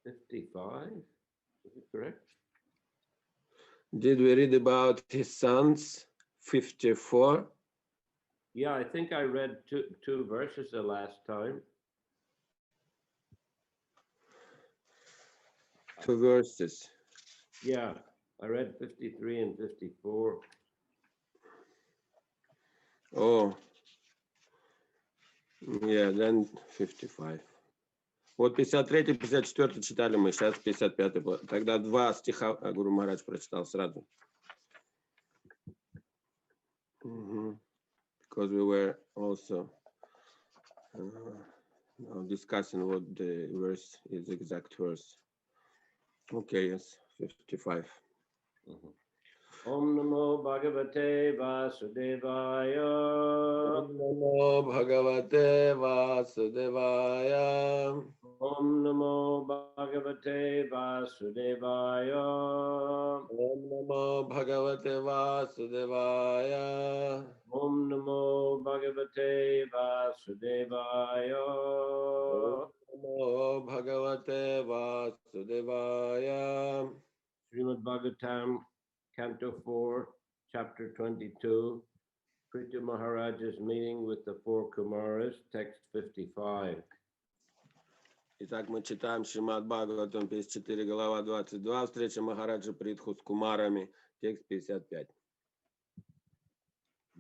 55. Is it correct? Did we read about his sons? 54. Yeah, I think I read two verses the last time. 2 verses. Yeah, I read 53 and 54. Oh, yeah, then 55. Вот 53, 54 читали мы, сейчас 55. Тогда 2 стиха Гуру Махарадж прочитал сразу. Because we were also discussing what the verse is, exact verse. Okay, yes, 55. Om Namo Bhagavate Vasudevaya. Om Namo Bhagavate Vasudevaya. Om Namo Bhagavate Vasudevaya. Om Namo Bhagavate Vasudevaya. Om Namo Bhagavate Vasudevaya. Om Namo Bhagavate Vasudevaya. Shrimad Bhagavatam, Canto 4, Chapter 22, Prithu Maharaj's meeting with the four Kumaras, text 55. Итак, мы читаем Шримад Бхагаватам, 54, глава 22, встреча Махараджа Притху с Кумарами, текст 55.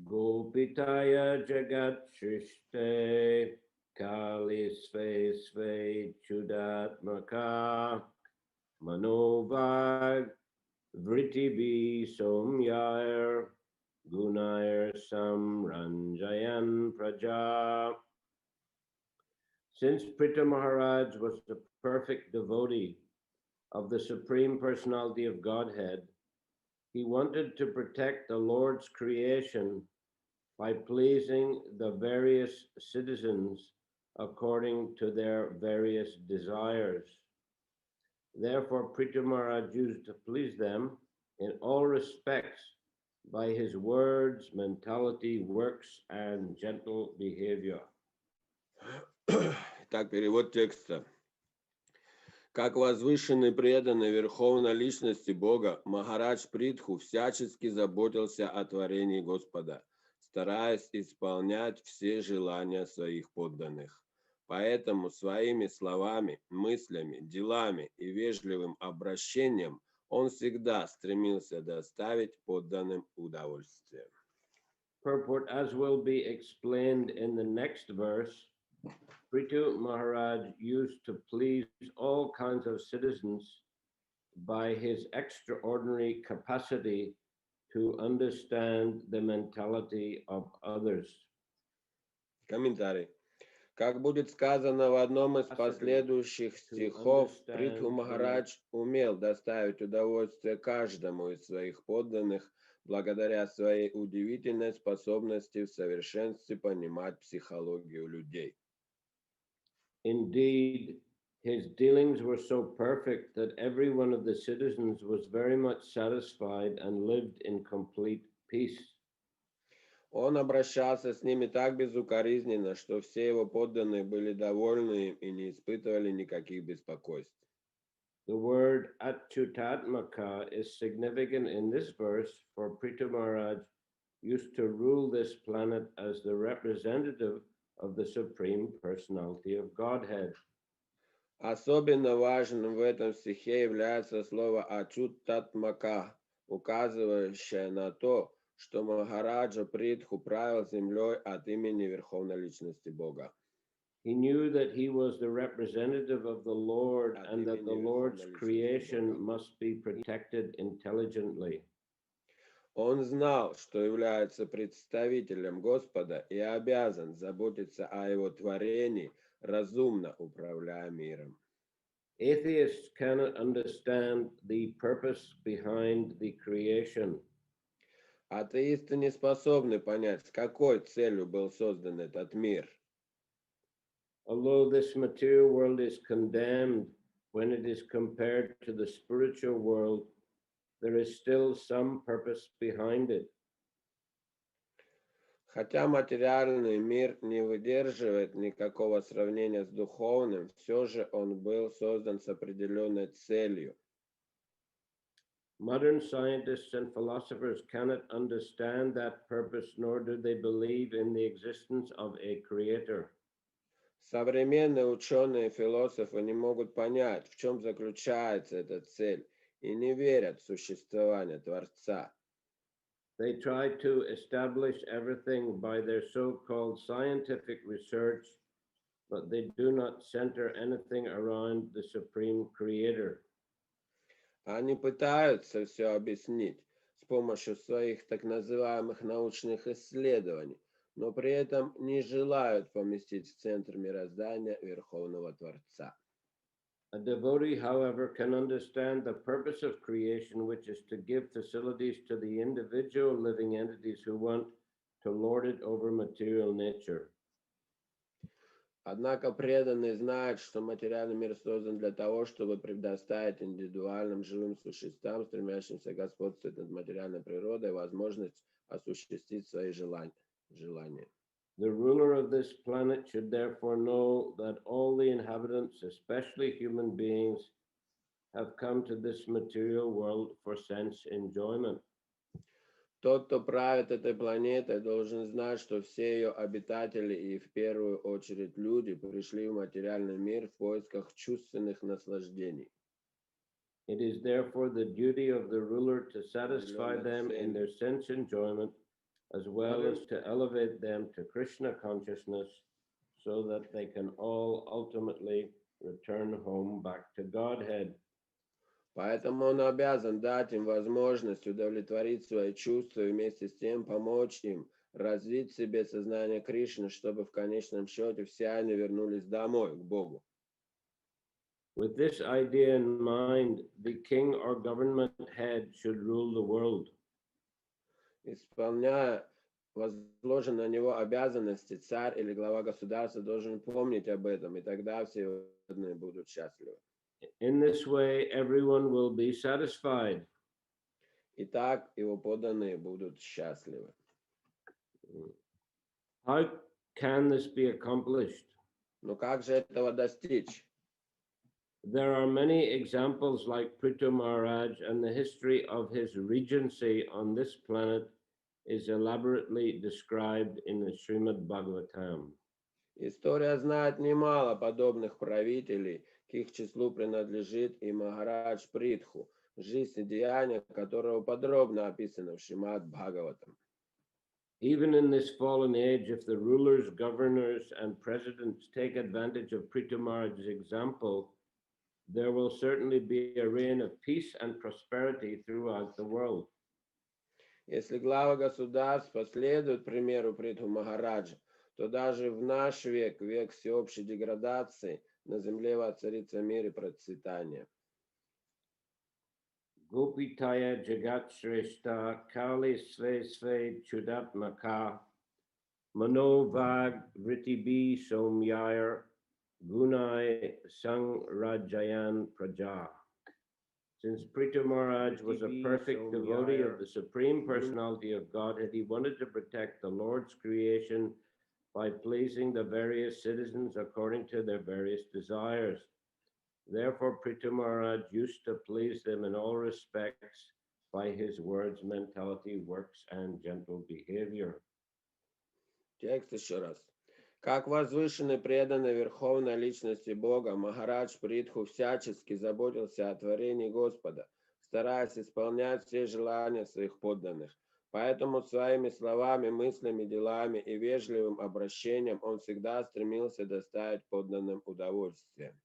Gopitaya Jagat Shrishte Kali Sve Sve Chudatmaka Manovag Vritibi Somyair Gunair Samranjayan Praja. Since Pritha Maharaj was the perfect devotee of the Supreme Personality of Godhead, he wanted to protect the Lord's creation by pleasing the various citizens according to their various desires. Therefore, Pritha Maharaj used to please them in all respects by his words, mentality, works, and gentle behavior. Итак, перевод текста. Как возвышенный преданный Верховной Личности Бога, Махарадж Притху всячески заботился о творении Господа, стараясь исполнять все желания своих подданных. Поэтому своими словами, мыслями, делами и вежливым обращением он всегда стремился доставить подданным удовольствие. Purport, as will be explained in the next verse, Prithu Maharaj used to please all kinds of citizens by his extraordinary capacity to understand the mentality of others. Комментарий. Как будет сказано в одном из последующих стихов, Притху Махарадж умел доставить удовольствие каждому из своих подданных благодаря своей удивительной способности в совершенстве понимать психологию людей. Indeed, his dealings were so perfect that every one of the citizens was very much satisfied and lived in complete peace. Он обращался с ними так безукоризненно, что все его подданные были довольны им и не испытывали никаких беспокойств. The word Achyutatmaka is significant in this verse, for Prithu Maharaj used to rule this planet as the representative of the Supreme Personality of Godhead. Особенно важным в этом стихе является слово «ачут-татмака», указывающее на то, что Махараджа Притху правил землей от имени Верховной Личности Бога. He knew that he was the representative of the Lord and that the Lord's creation must be protected intelligently. Он знал, что является представителем Господа и обязан заботиться о его творении, разумно управляя миром. Atheists cannot understand the purpose behind the creation. Атеисты не способны понять, с какой целью был создан этот мир. Although this material world is condemned when it is compared to the spiritual world, there is still some purpose behind it. Хотя материальный мир не выдерживает никакого сравнения с духовным, все же он был создан с определенной целью. Modern scientists and philosophers cannot understand that purpose, nor do they believe in the existence of a creator. Современные ученые и философы не могут понять, в чем заключается эта цель, и не верят в существование Творца. They try to establish everything by their so-called scientific research, but they do not center anything around the Supreme Creator. Они пытаются все объяснить с помощью своих так называемых научных исследований, но при этом не желают поместить в центр мироздания Верховного Творца. A devotee, however, can understand the purpose of creation, which is to give facilities to the individual living entities who want to lord it over material nature. Однако преданный знает, что материальный мир создан для того, чтобы предоставить индивидуальным живым существам, стремящимся господствовать над материальной природой, возможность осуществить свои желания. The ruler of this planet should therefore know that all the inhabitants, especially human beings, have come to this material world for sense enjoyment. Тот, кто правит этой планетой, должен знать, что все ее обитатели и в первую очередь люди пришли в материальный мир в поисках чувственных наслаждений. It is therefore the duty of the ruler to satisfy them in their sense enjoyment, as well as to elevate them to Krishna consciousness, so that they can all ultimately return home back to Godhead. Поэтому он обязан дать им возможность удовлетворить свои чувства и вместе с тем помочь им развить в себе сознание Кришны, чтобы в конечном счете все они вернулись домой, к Богу. With this idea in mind, the king or government head should rule the world. Исполняя возложенные на него обязанности, царь или глава государства должен помнить об этом, и тогда все его будут счастливы. In this way, everyone will be satisfied. И так его подданные будут счастливы. How can this be accomplished? Но как же этого достичь? There are many examples like Prithu Maharaj, and the history of his regency on this planet is elaborately described in the Shrimad Bhagavatam. История знает немало подобных правителей, к их числу принадлежит и Махарадж Притху, жизнь и деяния которого подробно описаны в Шримад Бхагаватам. Even in this fallen age, if the rulers, governors, and presidents take advantage of Prithu Maharaj's example, there will certainly be a reign of peace and prosperity throughout the world. Если главы государств последуют примеру Притху Махараджа, то даже в наш век, век всеобщей деградации, на земле воцарится мир и процветание. Gopitaya Jagat Shrestha Kali Sve Sve Chudatmaka Manovag Vritibi Somyayar Gunai Sang Rajayan Praja. Since Prithu Maharaj was a perfect devotee of the Supreme Personality of Godhead, he wanted to protect the Lord's creation by pleasing the various citizens according to their various desires. Therefore, Prithu Maharaj used to please them in all respects by his words, mentality, works, and gentle behavior. Текст еще раз. Как возвышенный преданный верховной личности Бога, Махарадж Притху всячески заботился о творении Господа, стараясь исполнять все желания своих подданных. Поэтому своими словами, мыслями, делами и вежливым обращением он всегда стремился доставить подданным удовольствие.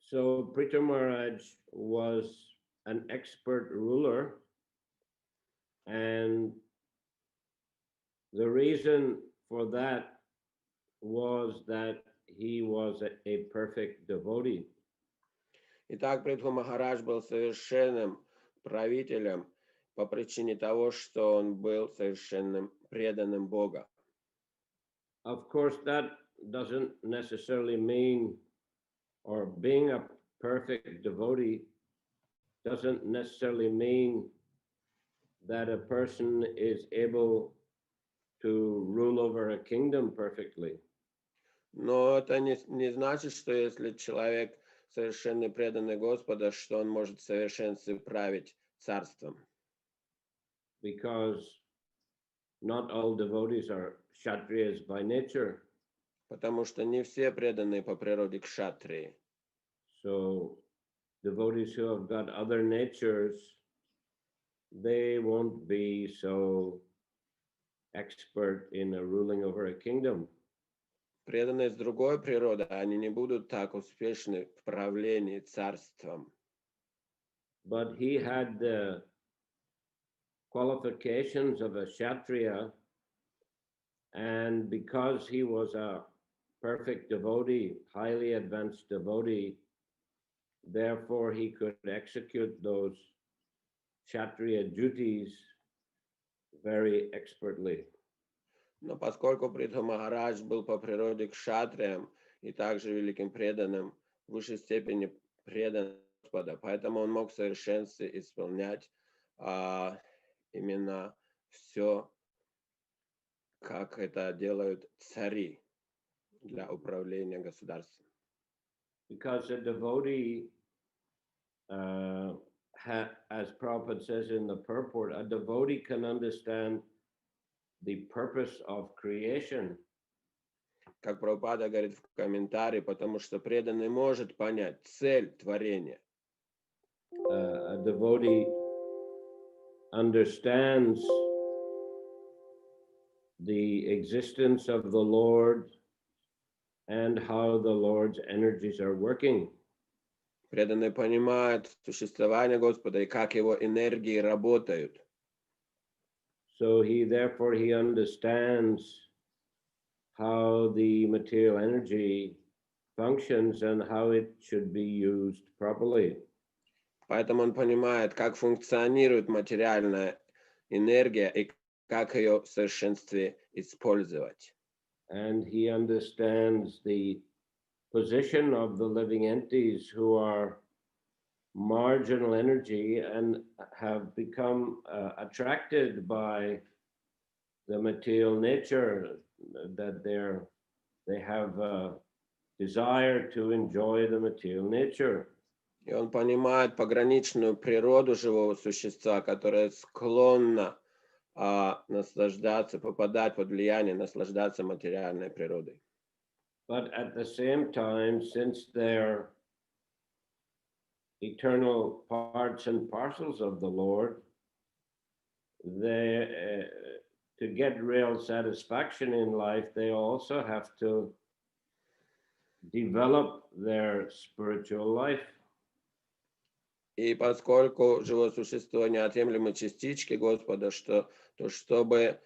So Prithu Maharaj was an expert ruler, and the reason for that was that he was a perfect devotee. Итак, Притху Махарадж был совершенным правителем по причине того, что он был совершенным преданным Бога. Of course, that doesn't necessarily mean, or being a perfect devotee doesn't necessarily mean that a person is able to rule over a kingdom perfectly. Но это не значит, что если человек совершенно преданный Господа, что он может в совершенстве править царством. Because not all devotees are kshatriyas by nature. Потому что не все преданные по природе кшатрии. So devotees who have got other natures, they won't be so expert in ruling over a kingdom. Преданные с другой природы, они не будут так успешны в правлении царством. But he had the qualifications of a kshatriya, and because he was a perfect devotee, highly advanced devotee, therefore he could execute those kshatriya duties very expertly. Но поскольку Притху Махарадж был по природе кшатрием и также великим преданным, в высшей степени предан Господа, поэтому он мог в совершенстве исполнять именно все, как это делают цари для управления государством. Because a devotee, as Prabhupada says in the purport, a devotee can understand the purpose of creation. Как Прабхупада говорит в комментарии, потому что преданный может понять цель творения. A devotee understands the existence of the Lord and how the Lord's energies are working. Преданный понимает существование Господа и как его энергии работают. So therefore he understands how the material energy functions and how it should be used properly. Поэтому он понимает, как функционирует материальная энергия и как ее в совершенстве использовать. And he understands the position of the living entities who are marginal energy and have become attracted by the material nature, that they have a desire to enjoy the material nature. И он понимает пограничную природу живого существа, которое склонно наслаждаться, попадать под влияние, наслаждаться материальной природой. But at the same time, since they're eternal parts and parcels of the Lord, they to get real satisfaction in life, they also have to develop their spiritual life. И поскольку живое существо неотъемлемой частички Господа, то чтобы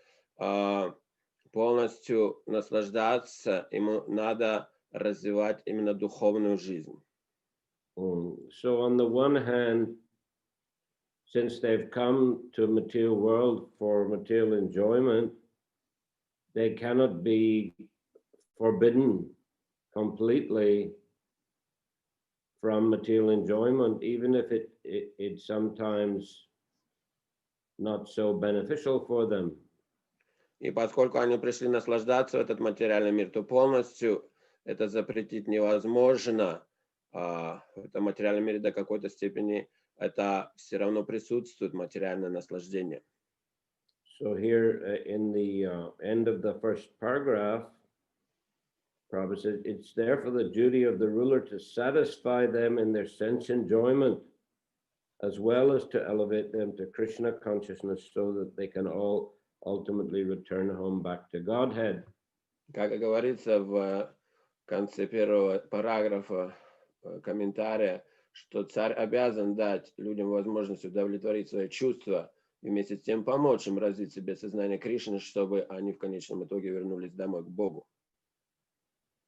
полностью наслаждаться, ему надо развивать именно духовную жизнь. So on the one hand, since they've come to material world for material enjoyment, they cannot be forbidden completely from material enjoyment, even if it's sometimes not so beneficial for them. И поскольку они пришли наслаждаться в этот материальный мир, то полностью это запретить невозможно. В этом материальном мире до какой-то степени это все равно присутствует, материальное наслаждение. So here in the end of the first paragraph, Prabhupada says, it's there for the duty of the ruler to satisfy them in their sense enjoyment, as well as to elevate them to Krishna consciousness so that they can all ultimately return home back to Godhead. Как и говорится в конце первого параграфа комментария, что царь обязан дать людям возможность удовлетворить свои чувства и вместе с тем помочь им развить в себе сознание Кришны, чтобы они в конечном итоге вернулись домой к Богу.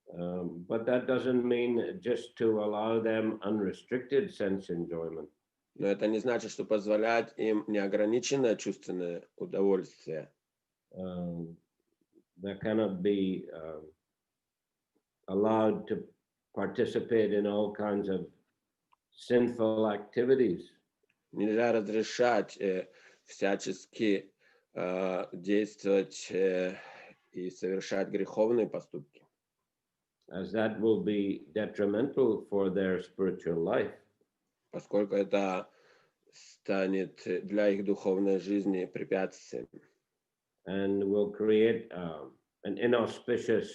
But that doesn't mean just to allow them unrestricted sense enjoyment. Но это не значит, что позволять им неограниченное чувственное удовольствие. They cannot be allowed to participate in all kinds of sinful activities. Нельзя разрешать всячески действовать и совершать греховные поступки. As that will be detrimental for their spiritual life. Поскольку это станет для их духовной жизни препятствием. And will create an inauspicious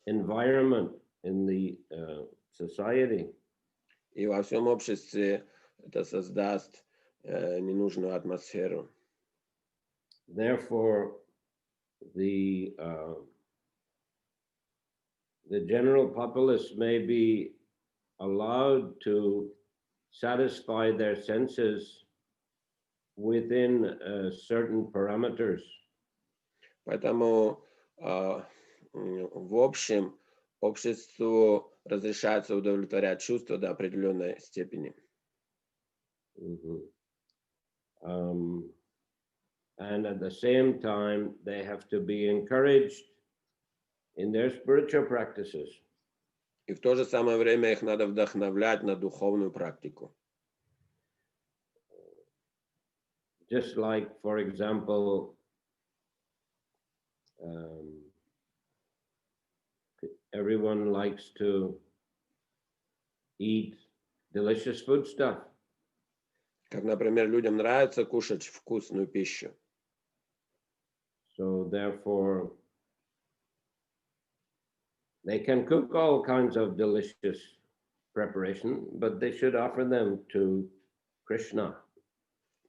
environment in the society. И во всем обществе это создаст ненужную атмосферу. Therefore, the general populace may be allowed to satisfy their senses within certain parameters. Поэтому в общем обществу разрешается удовлетворять чувства до определенной степени. And at the same time, they have to be encouraged in their spiritual practices. И в то же самое время их надо вдохновлять на духовную практику. Just like, for example, everyone likes to eat delicious food stuff. Как, например, людям нравится кушать вкусную пищу. So therefore, they can cook all kinds of delicious preparation, but they should offer them to Krishna.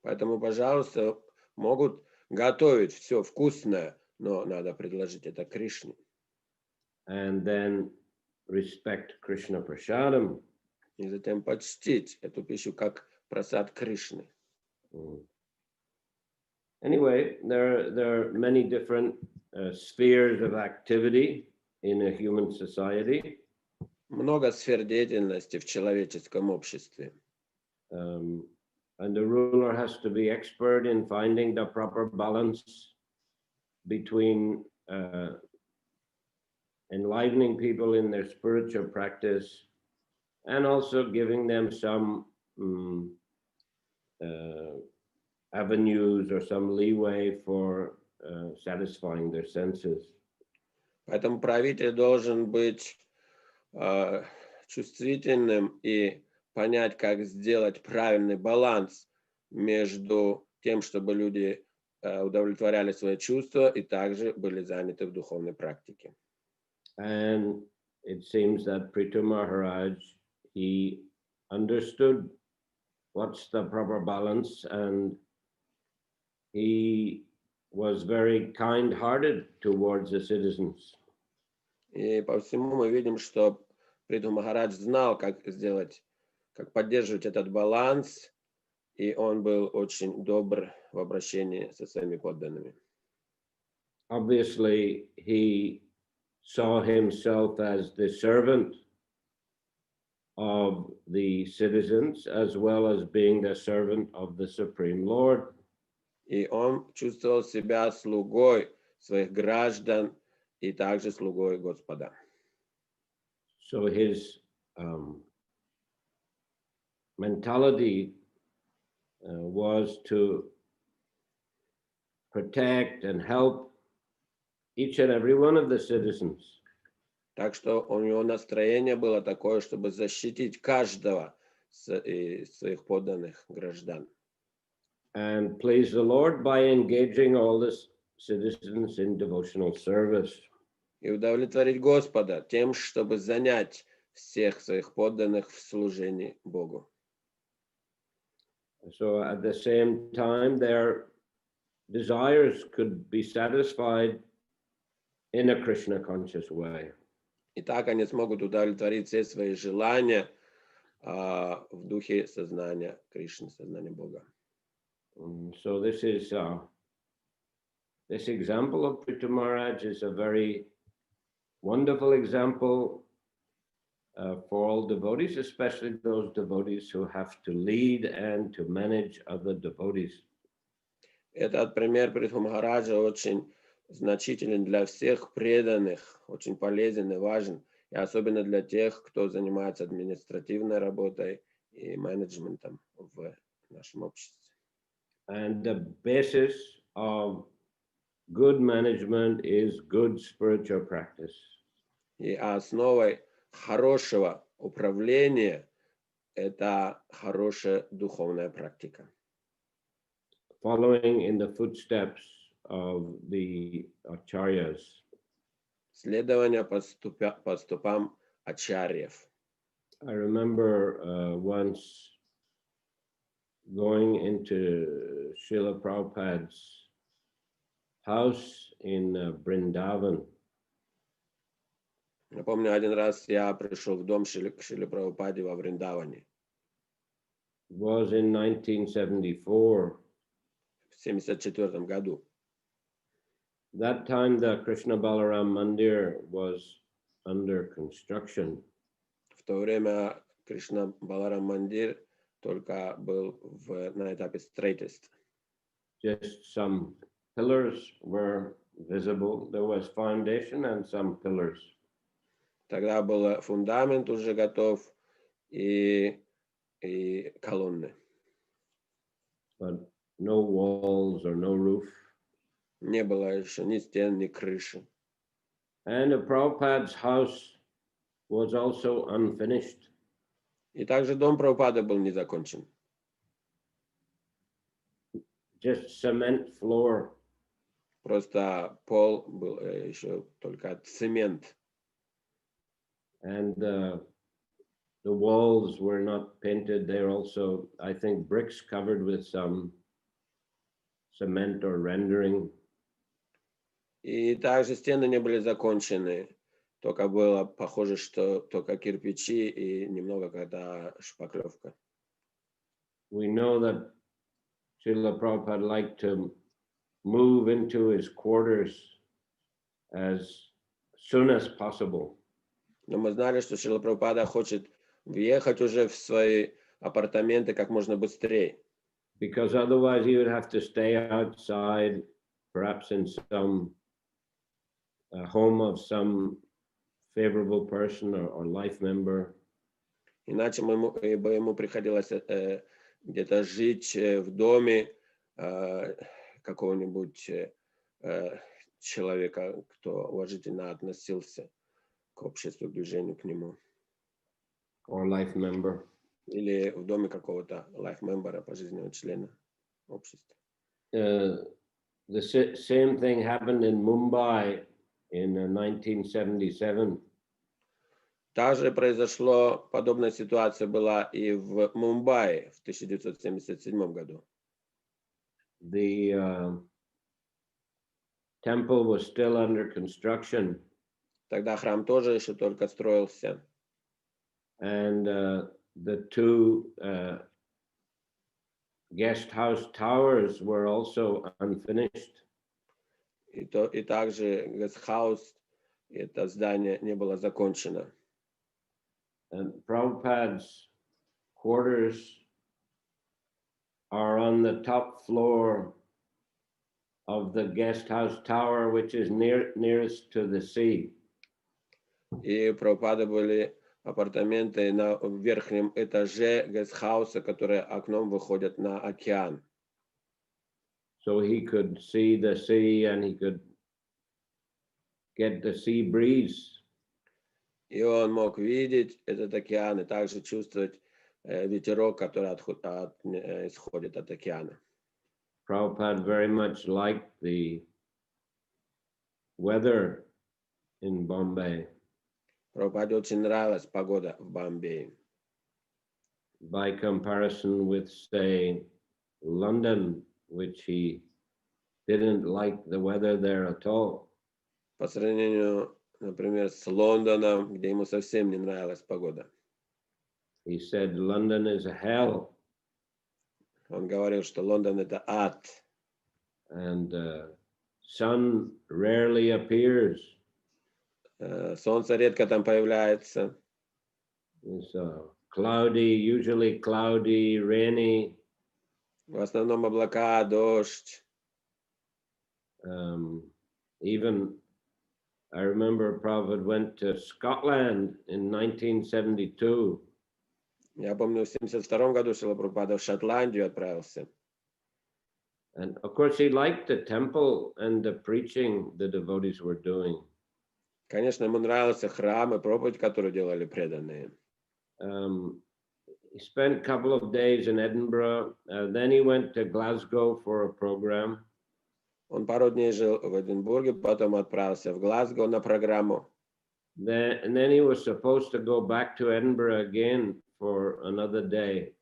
Поэтому, пожалуйста, могут готовить все вкусное, но надо предложить это Кришне. And then respect Krishna prasadam. И затем почтить эту пищу как прасад Кришны. Anyway, there are many different spheres of activity in a human society. Много сфер деятельности в человеческом обществе. And the ruler has to be expert in finding the proper balance between enlivening people in their spiritual practice and also giving them some avenues or some leeway for satisfying their senses. Поэтому правитель должен быть чувствительным и понять, как сделать правильный баланс между тем, чтобы люди удовлетворяли свои чувства и также были заняты в духовной практике. And it seems that Prithu Maharaj, he understood what's the proper balance, and he was very kind-hearted towards the citizens. И по всему мы видим, что Притху Махарадж знал, как сделать, как поддерживать этот баланс, и он был очень добр в обращении со своими подданными. Obviously, he saw himself as the servant of the citizens, as well as being the servant of the Supreme Lord. И он чувствовал себя слугой своих граждан и также слугой Господа. So his mentality was to protect and help each and every one of the citizens. Так что у него настроение было такое, чтобы защитить каждого из своих подданных граждан. And please the Lord by engaging all the citizens in devotional service. И удовлетворить Господа тем, чтобы занять всех своих подданных в служении Богу. So at the same time, their desires could be satisfied in a Krishna conscious way. И так они смогут удовлетворить все свои желания в духе сознания Кришны, сознания Бога. So this example of Prithu Maharaj is a very wonderful example for all devotees, especially those devotees who have to lead and to manage other devotees. Этот пример Притху Махараджа очень значителен для всех преданных, очень полезен и важен, и особенно для тех, кто занимается административной работой и менеджментом в нашем обществе. And the basis of good management is good spiritual practice. И основой хорошего управления это хорошая духовная практика. Following in the footsteps of the acharyas. Следование по стопам ачарьев. I remember once going into Srila Prabhupada's house in Vrindavan. Я помню, один раз я пришел в дом к Шриле Прабхупаде во Вриндаване. It was in 1974. В 1974 году. That time the Krishna Balaram Mandir was under construction. В то время Кришна Баларам Мандир только был на этапе строительства. Just some pillars were visible. There was foundation and some pillars. Тогда был фундамент уже готов и колонны. But no walls or no roof. Не было еще ни стен, ни крыши. And the Prabhupada's house was also unfinished. И также дом Прабхупады был не закончен. Just cement floor. Просто пол был еще только цемент. And the walls were not painted. They're also, I think, bricks covered with some cement or rendering. И также стены не были закончены. Только было похоже, что только кирпичи и немного когда шпаклевка. We know that Srila Prabhupada liked to move into his quarters as soon as possible. Но мы знали, что Шрила Прабхупада хочет въехать уже в свои апартаменты как можно быстрее. Because otherwise he would have to stay outside, perhaps in some home of some favorable person or life member. Иначе ему приходилось где-то жить в доме какого-нибудь человека, кто уважительно относился к обществу, к движению к нему. Or life member. Или в доме какого-то life-мембера, пожизненного члена общества. The same thing happened in Mumbai in 1977. Также произошло, подобная ситуация была и в Мумбаи в 1977 году. The temple was still under construction. Тогда храм тоже еще только строился. And the two guest house towers were also unfinished. И также гестхаус, это здание не было закончено. And Prabhupada's quarters are on the top floor of the guest house tower, which is nearest to the sea. И Прабхупады были апартаменты на верхнем этаже гестхауса, которые окном выходят на океан. So he could see the sea and he could get the sea breeze. И он мог видеть этот океан и также чувствовать ветерок, который исходит от океана. Prabhupada very much liked the weather in Bombay. Прабхупаде очень нравилась погода в Бомбее. By comparison with, say, London, which he didn't like the weather there at all. По сравнению, например, с Лондоном, где ему совсем не нравилась погода. He said London is a hell. Он говорил, что Лондон это ад. And sun rarely appears. Солнце редко там появляется. It's cloudy, usually cloudy, rainy. В основном облака, дождь. Even I remember Prabhupada went to Scotland in 1972. Я помню, в 1972 году Шрила Прабхупада в Шотландию отправился. And of course, he liked the temple and the preaching the devotees were doing. Конечно, ему нравился храм и проповедь, которую делали преданные. He spent a couple of days in Edinburgh. Then he went to Glasgow for a program. Он пару дней жил в Эдинбурге, потом отправился в Глазго на программу. And then he was supposed to go back to Edinburgh again for another day.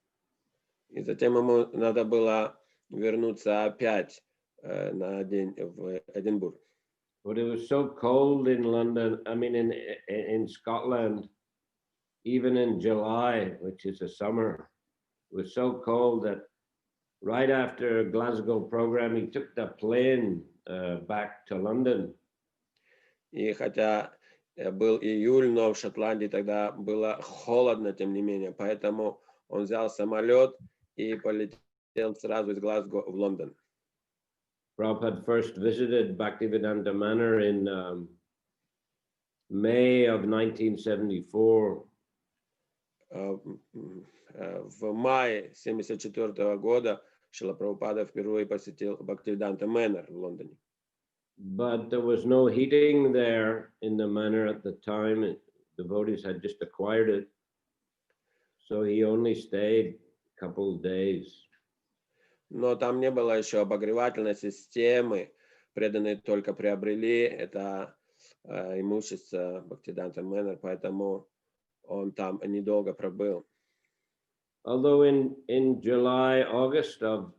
И затем ему надо было вернуться опять на день в Эдинбург. But it was so cold in London, I mean in Scotland, even in July, which is a summer, it was so cold that right after a Glasgow program, he took the plane back to London. И хотя был июль, но в Шотландии тогда было холодно, тем не менее, поэтому он взял самолет и полетел сразу из Глазго в Лондон. Prabhupada first visited Bhaktivedanta Manor in May of 1974. В мае 1974 года Шрила Прабхупада впервые посетил Бхактивиданта Мэннер в Лондоне. But there was no heating there in the manor at the time. Devotees had just acquired it. So he only stayed a couple of days. Но там не было еще обогревательной системы. Преданные только приобрели это имущество Бхактивиданта Мэннер, поэтому он там недолго пробыл. Although in July, August of,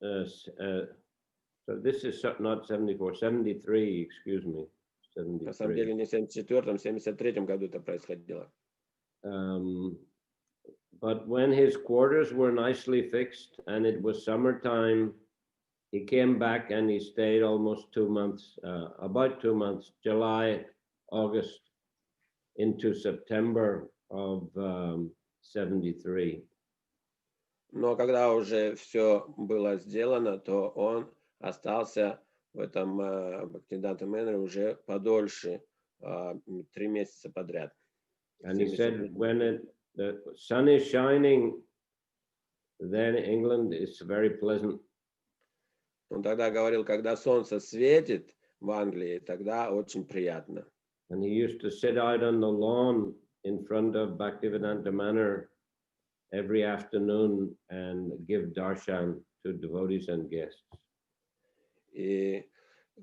so this is not 74, 73, excuse me. 73. На самом деле не в 74-м, в 73-м году это происходило. But when his quarters were nicely fixed and it was summertime, he came back and he stayed almost 2 months, about 2 months, July, August, into September of 73. Но когда уже все было сделано, то он остался в этом Бхактивиданта Мэннере уже подольше, 3 месяца подряд. And he said when the sun is shining, then England is very pleasant. Он тогда говорил, когда солнце светит в Англии, тогда очень приятно. And he used to sit out on the lawn in front of Bhaktivedanta Manor every afternoon and give darshan to devotees and guests. И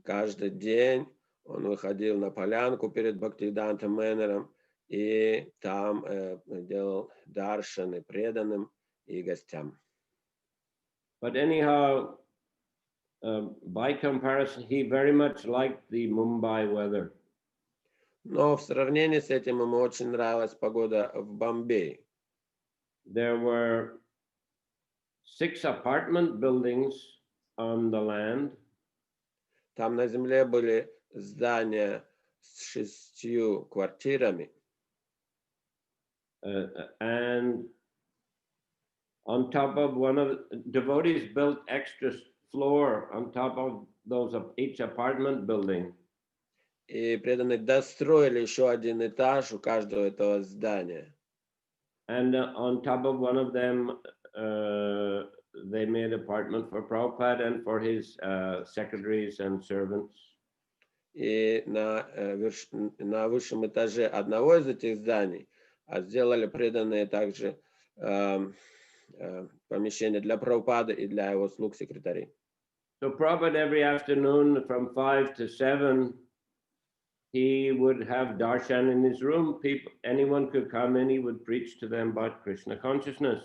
каждый день он выходил на полянку перед Бхактивидантом Мэннером и там делал даршаны преданным и гостям. But anyhow, by comparison, he very much liked the Mumbai weather. Но в сравнении с этим ему очень нравилась погода в Бомбее. There were 6 apartment buildings on the land. Там на земле были здания с 6 квартирами. And on top of one of the devotees built extra floor on top of those of each apartment building. И преданные достроили еще один этаж у каждого этого здания. And on top of one of them, they made apartment for Prabhupada and for his secretaries and servants. И на высшем этаже одного из этих зданий сделали преданные также помещение для Прабхупады и для его слуг-секретарей. So Prabhupada every afternoon from 5 to 7, he would have darshan in his room. Anyone could come in, he would preach to them about Krishna consciousness.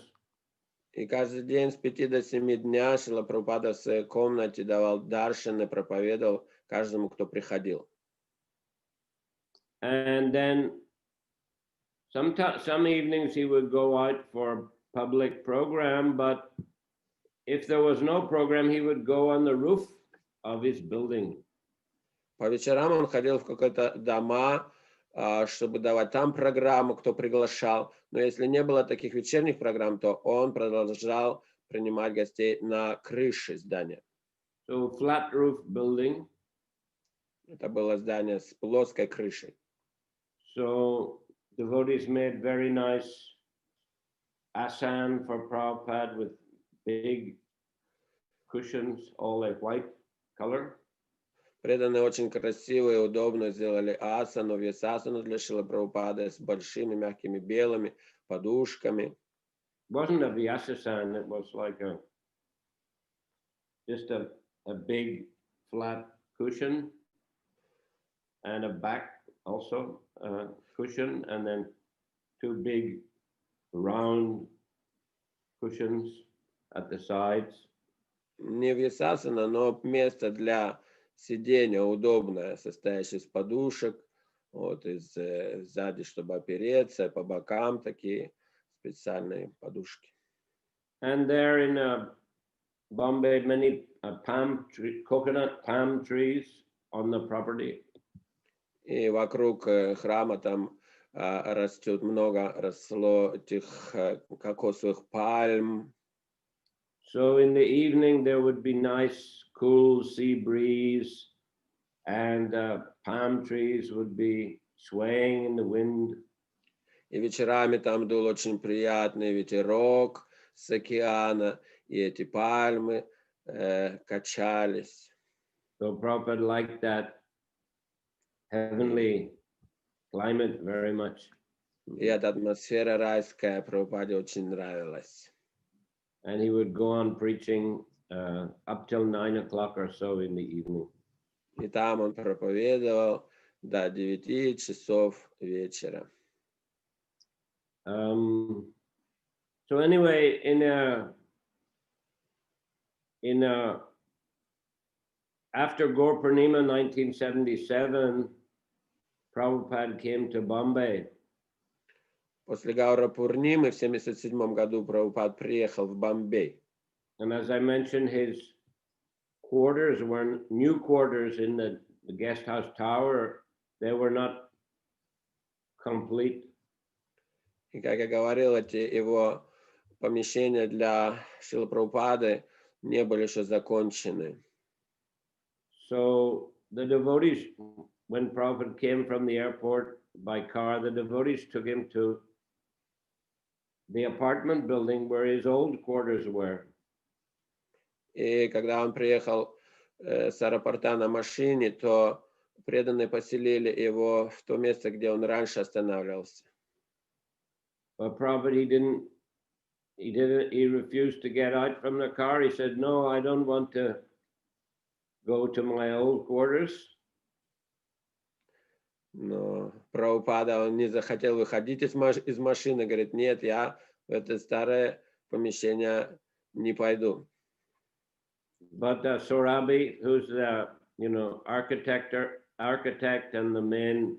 И каждый день с 5 до 7 дня Шрила Прабхупада в своей комнате давал даршаны, проповедовал каждому, кто приходил. And then some evenings he would go out for a public program, but if there was no program, he would go on the roof of his building. По вечерам он ходил в какие-то дома, чтобы давать там программу, кто приглашал. Но если не было таких вечерних программ, то он продолжал принимать гостей на крыше здания. So flat roof building. Это было здание с плоской крышей. So devotees made very nice asan for Prabhupada with big cushions, all a white color. Преданные очень красиво и удобно сделали асану, вьясасану для Шрилы Прабхупады с большими мягкими белыми подушками. It wasn't a vyasasana, it was like just a big flat cushion and a back also cushion, and then two big round cushions at the sides. Не вьясасана, но место для сидения удобное, состоящее из подушек, вот, сзади, чтобы опереться, по бокам такие специальные подушки. And there in Bombay, many coconut palm trees on the property. И вокруг храма там росло этих кокосовых пальм. So in the evening there would be nice cool sea breeze, and palm trees would be swaying in the wind. И вечерами там дул очень приятный ветерок с океана, и эти пальмы качались. So Prabhupada liked that heavenly climate very much. И эта атмосфера райская Прабхупаде очень нравилась. And he would go on preaching up till 9 o'clock or so in the evening. И там он проповедовал до 9 часов вечера. So anyway, after Gaur Purnima 1977, Prabhupada came to Bombay. После Гаура Пурнимы в 1977 году Прабхупад приехал в Бомбей. And as I mentioned, his quarters were new quarters in the guest house tower. They were not complete. И, как я говорил, эти его помещения для Шрилы Прабхупады не были еще закончены. So the devotees, when Prabhupada came from the airport by car, the devotees took him to the apartment building where his old quarters were. И когда он приехал с аэропорта на машине, то преданные поселили его в то место, где он раньше останавливался. But Prabhupada, he refused to get out from the car. He said, no, I don't want to go to my old quarters. Но Прабхупада, он не захотел выходить из машины, говорит, нет, я в это старое помещение не пойду. But Sorabi, who's the architect and the main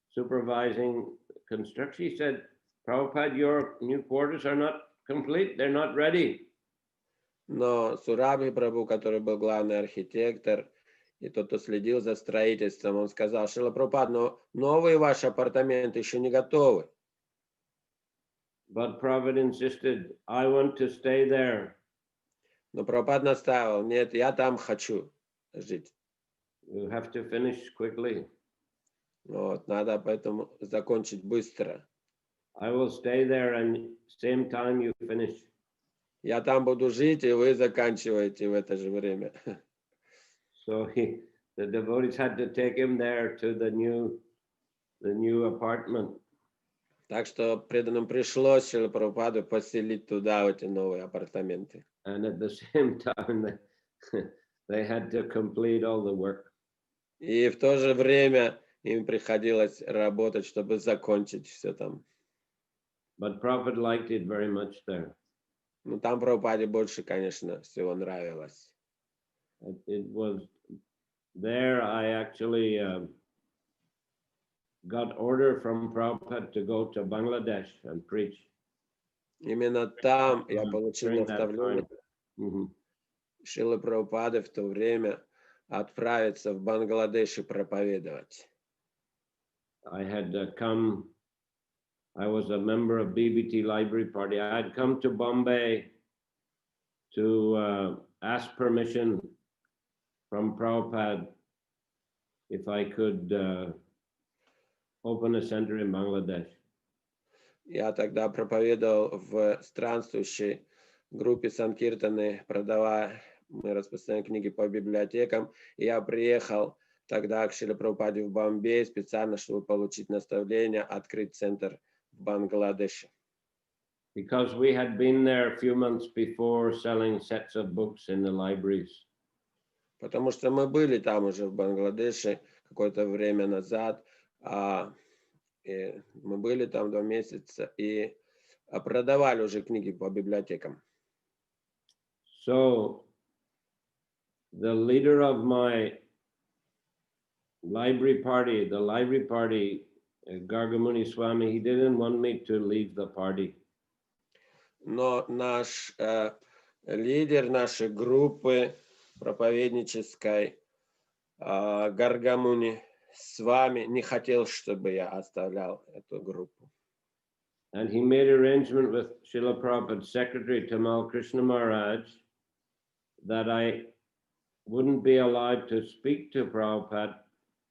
supervising construction, he said, Prabhupada, your new quarters are not complete, they're not ready. Но Сураби Прабху, который был главный архитектор, и тот, кто следил за строительством, он сказал, Шрила Прабхупад, но новые ваши апартаменты еще не готовы. But Prabhupada insisted, I want to stay there. Но Прабхупад настаивал, нет, я там хочу жить. You have to finish quickly. Вот, надо поэтому закончить быстро. I will stay there and same time you finish. Я там буду жить, и вы заканчиваете в это же время. So the devotees had to take him there to the new apartment. Так что преданным пришлось Шриле Прабхупаду поселить туда, в эти новые апартаменты. And at the same time, they had to complete all the work. И в то же время им приходилось работать, чтобы закончить все там. But Prabhupada liked it very much there. Ну, там Прабхупаде больше, конечно, всего нравилось. It was there I actually got order from Prabhupada to go to Bangladesh and preach. Именно там я получил During that наставление time. Шрилы Прабхупады в то время отправиться в Бангладеш и проповедовать. I had come, I was a member of BBT Library Party. I had come to Bombay to ask permission from Prabhupada if I could open a center in Bangladesh. Я тогда проповедовал в странствующей группе Санкиртаны, Мы распространяем книги по библиотекам. И я приехал тогда к Шриле Прабхупаде в Бомбей специально, чтобы получить наставление, открыть центр в Бангладеше. Because we had been there a few months before selling sets of books in the libraries. Потому что мы были там уже в Бангладеше какое-то время назад. И мы были там 2 месяца и продавали уже книги по библиотекам. So the leader of my library party, Gargamuni Swami, he didn't want me to leave the party. Но наш лидер нашей группы проповеднической, Гаргамуни Свами, не хотел, чтобы я оставлял эту группу. And he made arrangement with Srila Prabhupada's secretary, Tamal Krishna Maharaj, that I wouldn't be allowed to speak to Prabhupada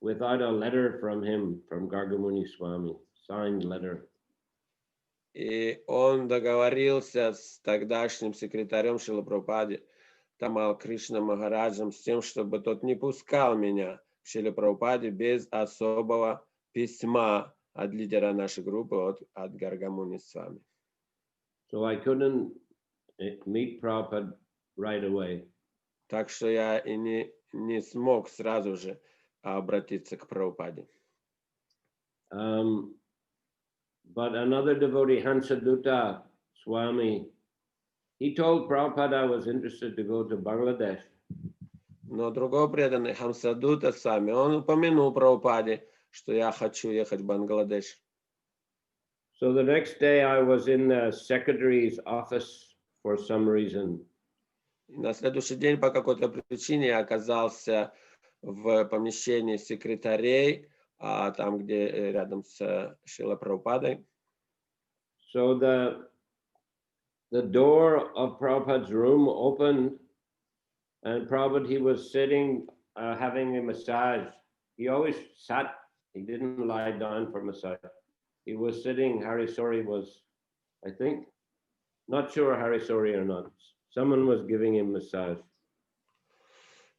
without a letter from him, from Gargamuni Swami, signed letter. И он договорился с тогдашним секретарем Шрилы Прабхупады, Тамал Кришна Махараджем, с тем, чтобы тот не пускал меня к Шриле Прабхупаде без особого письма от лидера нашей группы, от Гаргамуни Свами. So I couldn't meet Prabhupada right away. Так что я и не смог сразу же обратиться к Прабхупаде. But another devotee, Hansadutta Swami, he told Prabhupada I was interested to go to Bangladesh. Но другой преданный, Хамсадута Свами, он упомянул Прабхупаде, что я хочу ехать в Бангладеш. So the next day I was in the secretary's office for some reason. И на следующий день по какой-то причине я оказался в помещении секретарей, там, где рядом с Шрилой Прабхупадой. So the door of Prabhupada's room opened, and Prabhupada, he was sitting having a massage. He always sat, he didn't lie down for massage. He was sitting, Harisori was, I think, not sure Harisori or not. Someone was giving him massage.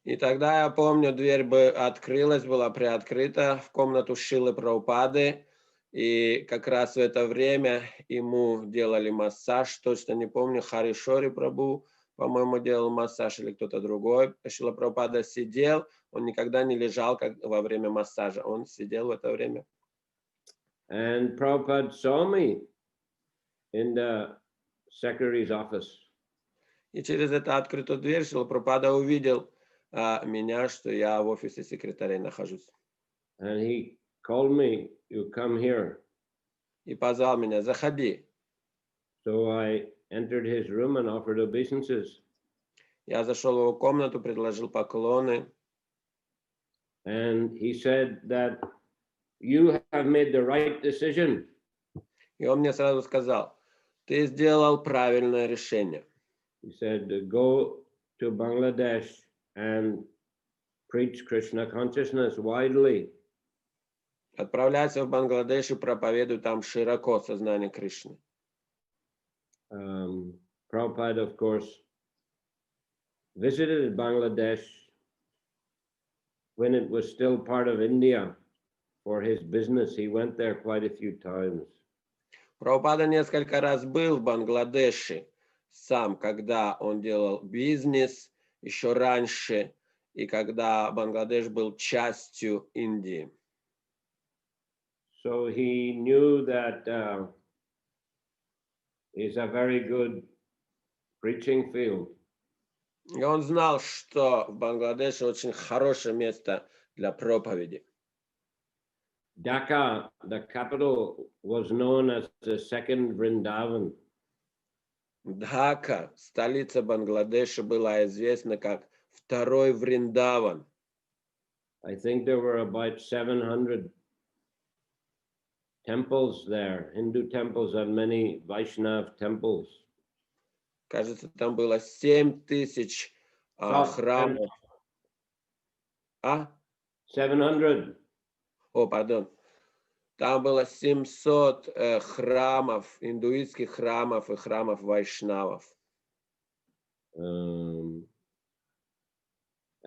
И тогда я помню, дверь бы открылась, была приоткрыта в комнату Шрилы Прабхупады, и как раз в это время ему делали массаж, точно не помню, Харишори Прабху, по-моему, делал массаж или кто-то другой. Шрила Прабхупада сидел, он никогда не лежал как во время массажа, он сидел в это время. And Prabhupada saw me in the secretary's office. И через эту открытую дверь Шрила Прабхупада увидел меня, что я в офисе секретаря нахожусь. And he called me, you come here. И позвал меня, заходи. So I entered his room and offered obeisances. Я зашел в его комнату, предложил поклоны. And he said that you have made the right decision. И он мне сразу сказал, ты сделал правильное решение. He said, go to Bangladesh and preach Krishna consciousness widely. Отправляйся в Бангладеш и проповедуй там широко сознание Кришны. Prabhupada, of course, visited Bangladesh when it was still part of India for his business. He went there quite a few times. Прабхупада несколько раз был в Бангладеше сам, когда он делал бизнес, еще раньше, и когда Бангладеш был частью Индии. So he knew that it's a very good preaching field. И он знал, что в Бангладеше очень хорошее место для проповеди. Dhaka, the capital, was known as the second Vrindavan. Дхака, столица Бангладеша, была известна как второй Вриндаван. I think there were about 700 temples there, Hindu temples and many Vaishnav temples. Кажется, там было 7000 храмов. 700. О, пардон. Там было 700 храмов, индуистских храмов и храмов вайшнавов.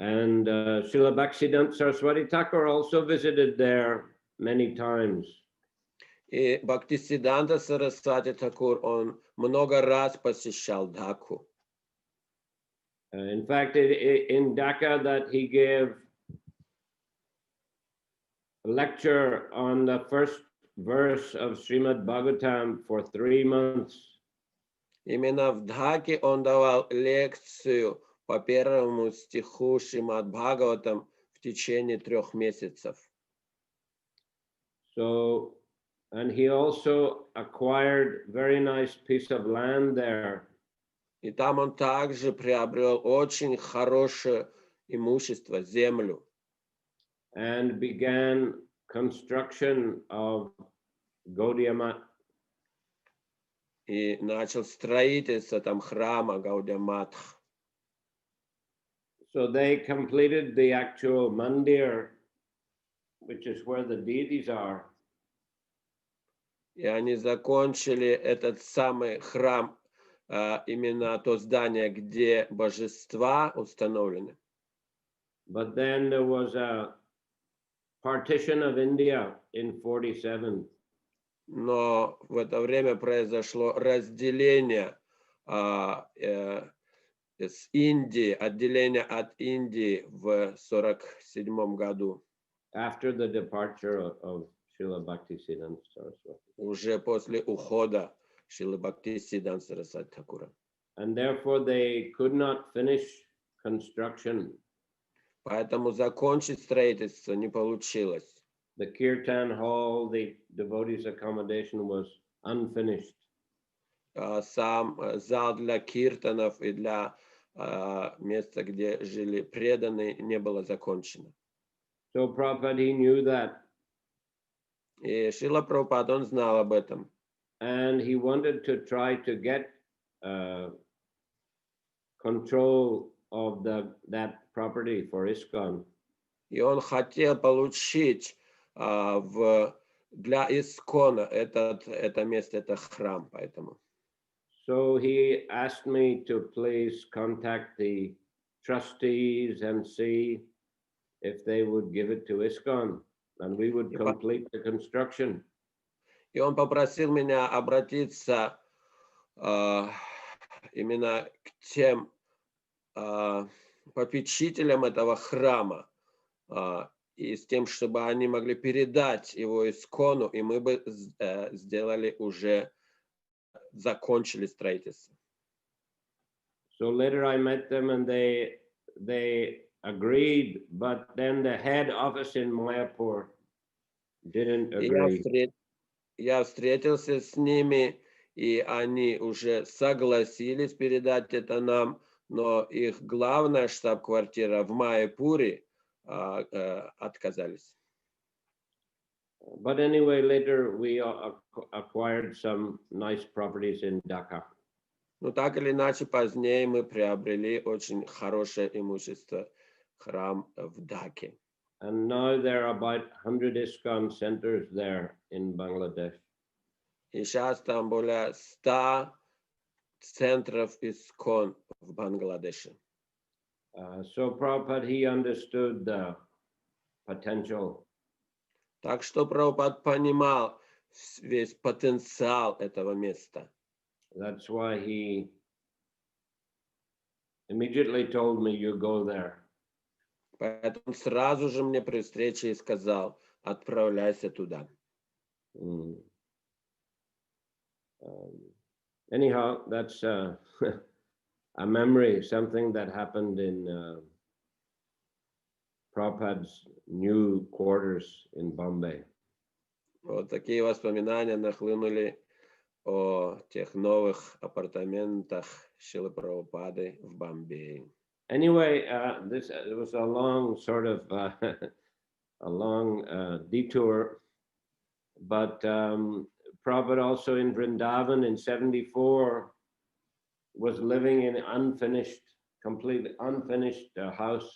And Srila Bhaktisiddhanta Saraswati Thakur also visited there many times. И Бхактисиддханта Сарасвати Такур, он много раз посещал Дакху. In fact, in Dhaka, that he gave a lecture on the first verse of Shrimad Bhagavatam for 3 months. Именно в Дхаке он давал лекцию по первому стиху Шримад Бхагаватам в течение 3 месяцев. So, and he also acquired very nice piece of land there. И там он также приобрел очень хорошее имущество, землю. And began construction of Gaudiya Math. И начал строительство там храма Гаудия Матх. So they completed the actual mandir, which is where the deities are. И они закончили этот самый храм, именно то здание, где божества установлены. But then there was a partition of India in 47. Но в это время произошло разделение с Индии, отделение от Индии в 47 году. After the departure of Srila Bhaktisiddhanta Saraswati. Уже после ухода Шрилы Бхактисиддханты Сарасвати Thakura. And therefore they could not finish construction. Поэтому закончить строительство не получилось. The kirtan hall, the devotees' accommodation was unfinished. Сам зал для киртанов и для места, где жили преданные, не было закончено. So Prabhupada, he knew that. И Шрила Прабхупад, он знал об этом. And he wanted to try to get control of that property for ISKCON. И он хотел получить для Искона это место, это храм, поэтому. So he asked me to please contact the trustees and see if they would give it to ISKCON, and we would complete the construction. И он попросил меня обратиться именно к тем попечителям этого храма, и с тем, чтобы они могли передать его Искону, и мы бы сделали уже, закончили строительство. So later I met them and they agreed, but then the head office in Mayapur didn't agree. Я встретился с ними, и они уже согласились передать это нам, но их главная штаб-квартира в Майяпуре отказались. But anyway, later we acquired some nice properties in Dhaka. Но так или иначе, позднее мы приобрели очень хорошее имущество, храм в Даке. And now there are about 100 ISKCON centers there in Bangladesh. И сейчас там более 100 центров Искон в Бангладеше. So Prabhupada, he understood the potential. Так что Прабхупад понимал весь потенциал этого места. That's why he immediately told me, you go there. Поэтому сразу же мне при встрече и сказал, отправляйся туда. Anyhow, that's a memory, something that happened in Prabhupada's new quarters in Bombay. Вот такие воспоминания нахлынули о тех новых апартаментах Шрилы Прабхупады в Бомбее. Anyway, it was a long sort of a long detour, but Prabhupada also in Vrindavan in 74 was living in completely unfinished house.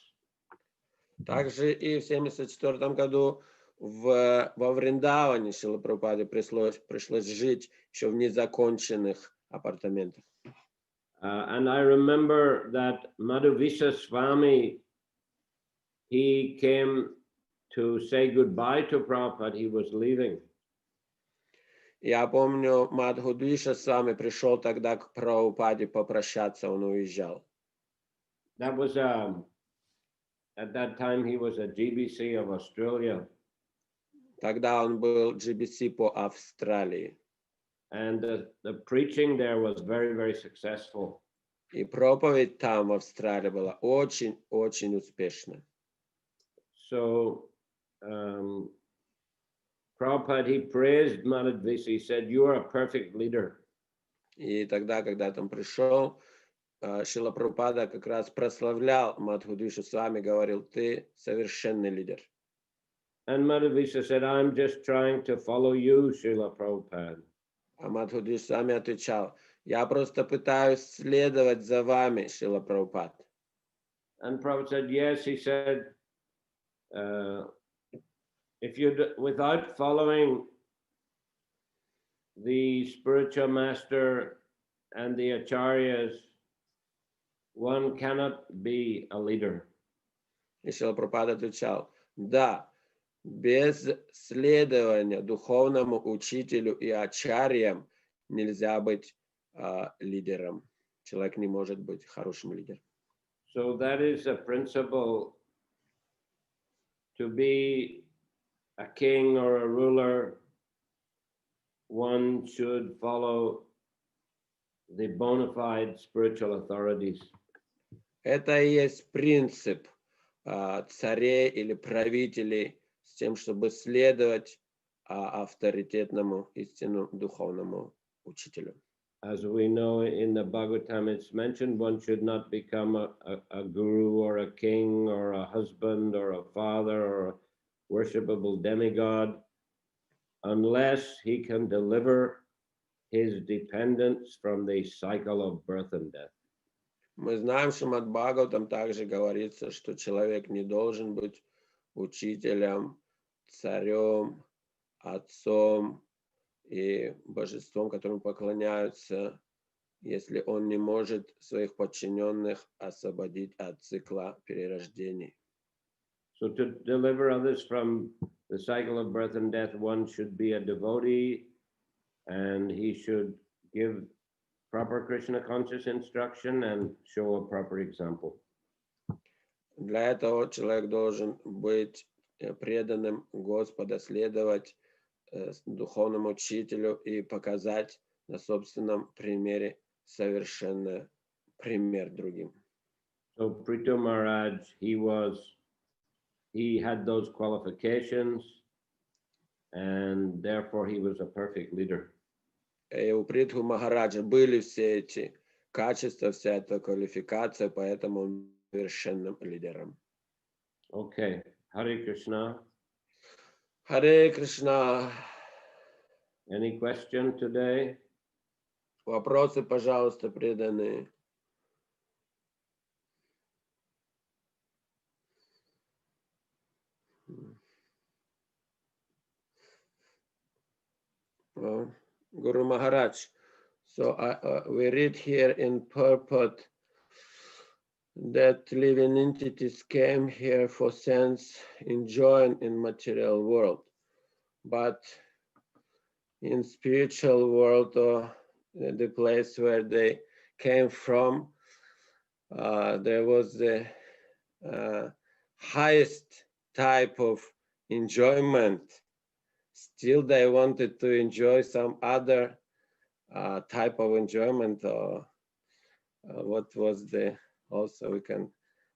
Также и в 1974 году во Вриндаване Шриле Прабхупаде пришлось жить еще в незаконченных апартаментах. And I remember that Madhuvisa Swami he came to say goodbye to Prabhupada, he was leaving. Я помню, Мадхудвиша с вами пришел тогда к Прабхупаде попрощаться, он уезжал. That was at that time he was a GBC of Australia. Тогда он был GBC по Австралии. And the preaching there was very, very successful. И проповедь там в Австралии была очень успешна. So Prabhupada, he praised Mahadvisa. He said, "You are a perfect leader." И тогда, когда там пришел, Шрила Прабхупада как раз прославлял Мадхудвишу с вами, говорил, ты совершенный лидер. And Madhavisa said, "I'm just trying to follow you, Srila Prabhupada." А Мадхудвиш с вами отвечал, я просто пытаюсь следовать за вами, Шрила Прабхупад. And Prabhupada said, "Yes." He said, "If you without following the spiritual master and the acharyas, one cannot be a leader." И Шрила Прабхупада отвечал, да, без следования духовному учителю и ачарьям нельзя быть лидером. Человек не может быть хорошим лидером. So that is a principle. To be a king or a ruler, one should follow the bona fide spiritual authorities. Это и есть принцип царей или правителей с тем, чтобы следовать авторитетному истинному духовному учителю. As we know in the Bhagavatam, it's mentioned one should not become a guru or a king or a husband or a father or a worshipable demigod unless he can deliver his dependents from the cycle of birth and death. Мы знаем, что Шримад Бхагаватам также говорится, что человек не должен быть учителем, царем, отцом и божеством, которому поклоняются, если он не может своих подчиненных освободить от цикла перерождений. So to deliver others from the cycle of birth and death, one should be a devotee and he should give proper Krishna conscious instruction and show a proper example. Для этого человек должен быть преданным Господа, следовать духовному учителю и показать на собственном примере совершенно пример другим. So Prithu Maharaj, he had those qualifications and therefore he was a perfect leader. И у Притху Махараджа были все эти качества, вся эта квалификация, поэтому он совершенным лидером. Okay, Hare Krishna. Харе Кришна. Any question today? Вопросы, пожалуйста, преданные. Guru Maharaj, so we read here in purport that living entities came here for sense enjoying in material world, but in spiritual world or the place where they came from, there was the highest type of enjoyment. Still they wanted to enjoy some other type of enjoyment, or what was the, also we can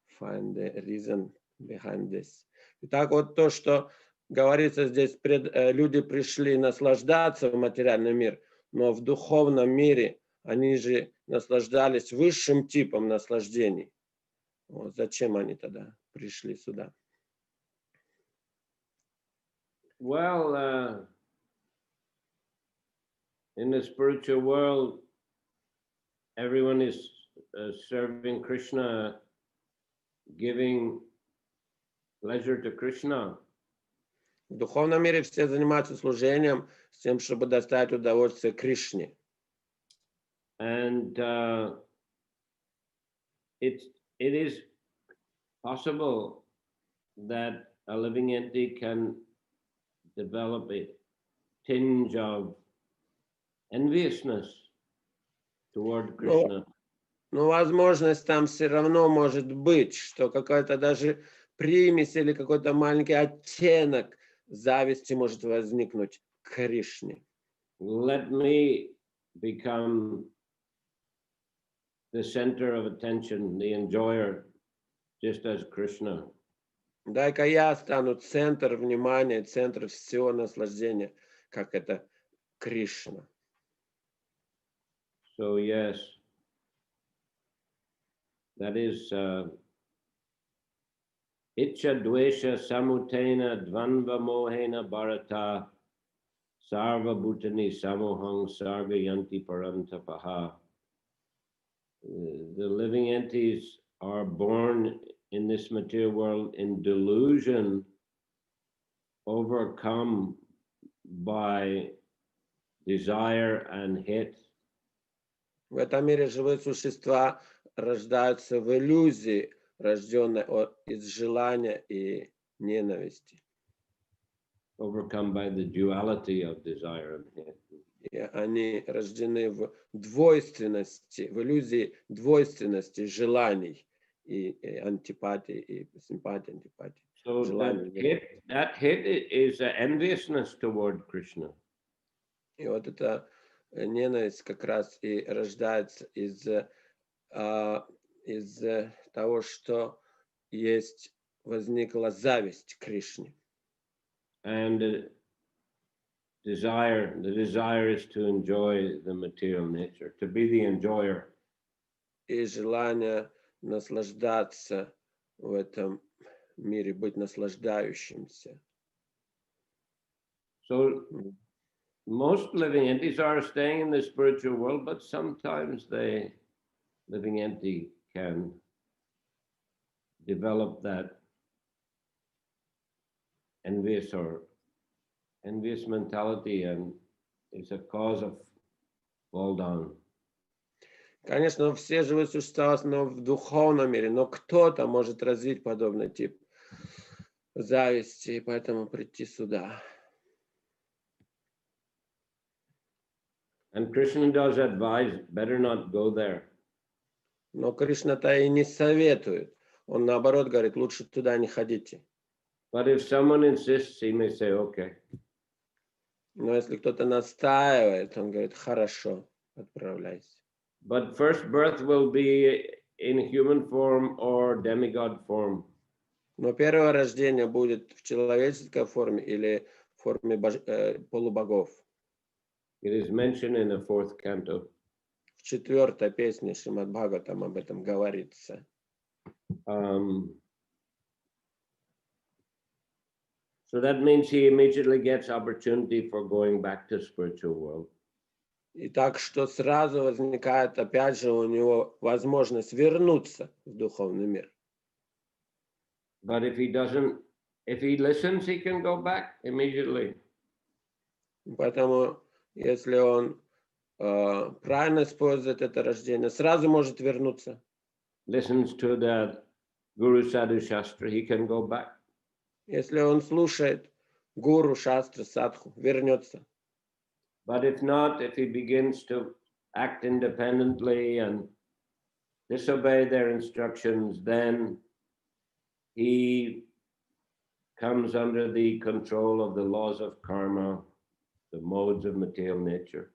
find the reason behind this. Итак, вот то, что говорится здесь, люди пришли наслаждаться в материальном мире, но в духовном мире они же наслаждались высшим типом наслаждений. Вот зачем они тогда пришли сюда? Well, in the spiritual world, everyone is serving Krishna, giving pleasure to Krishna. В духовном мире все занимаются служением с тем, чтобы доставить удовольствие Кришне. And it is possible that a living entity can develop a tinge of enviousness toward Krishna. Но возможность там все равно может быть, что какая-то даже примесь или какой-то маленький оттенок зависти может возникнуть к Кришне. Let me become the center of attention, the enjoyer, just as Krishna. Дай-ка я стану центр внимания, центр всего наслаждения, как это Кришна. So yes, that is Icha Dvesha Samutena Dvanva Mohena Bharata Sarva Bhutani Samohang Sarga Yanti Parantapaha. The living entities are born in this material world in delusion, overcome by desire and hate. В этом мире живые существа рождаются в иллюзии, рожденной из желания и ненависти. Overcome by the duality of desire and hate. И они рождены в двойственности, в иллюзии двойственности желаний и антипатии, и симпатии, антипатии. So that hate is enviousness toward Krishna. И вот эта ненависть как раз и рождается из того, что возникла зависть к Кришне. And the desire is to enjoy the material nature, to be the enjoyer. И желание наслаждаться в этом мире, быть наслаждающимся. So most living entities are staying in the spiritual world, but sometimes the living entity can develop that envious mentality, and it's a cause of fall down. Конечно, все живые существа основаны в духовном мире, но кто-то может развить подобный тип зависти, и поэтому прийти сюда. And Krishna does advise, better not go there. Но Кришна-то и не советует. Он наоборот говорит, лучше туда не ходите. But if someone insists, he may say, okay. Но если кто-то настаивает, он говорит, хорошо, отправляйся. But first birth will be in human form or demigod form. Но первое рождение будет в человеческой форме или в форме полубогов. It is mentioned in the 4th canto. В 4-й песне Шримад Бхагаватам об этом говорится. So that means he immediately gets opportunity for going back to spiritual world. И так что сразу возникает опять же у него возможность вернуться в духовный мир. But if he listens, he can go back immediately. Поэтому, если он правильно использует это рождение, сразу может вернуться. Listens to the Guru Sadhu Shastra, he can go back. Если он слушает гуру, шастру, садху, вернется. But if not, if he begins to act independently and disobey their instructions, then he comes under the control of the laws of karma, the modes of material nature.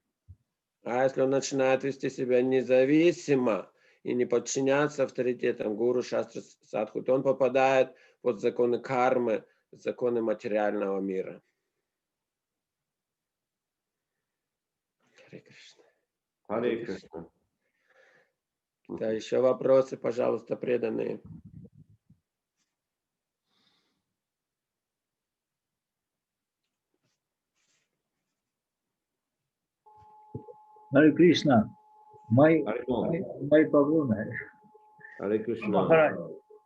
А если он начинает вести себя независимо и не подчиняться авторитетам гуру, шастры, садху, то он попадает под законы кармы, законы материального мира. Харе Кришна. Hare Krishna. Да, еще вопросы, пожалуйста, преданные. Харе Кришна, мои Hare поклоны. Krishna. Махарадж,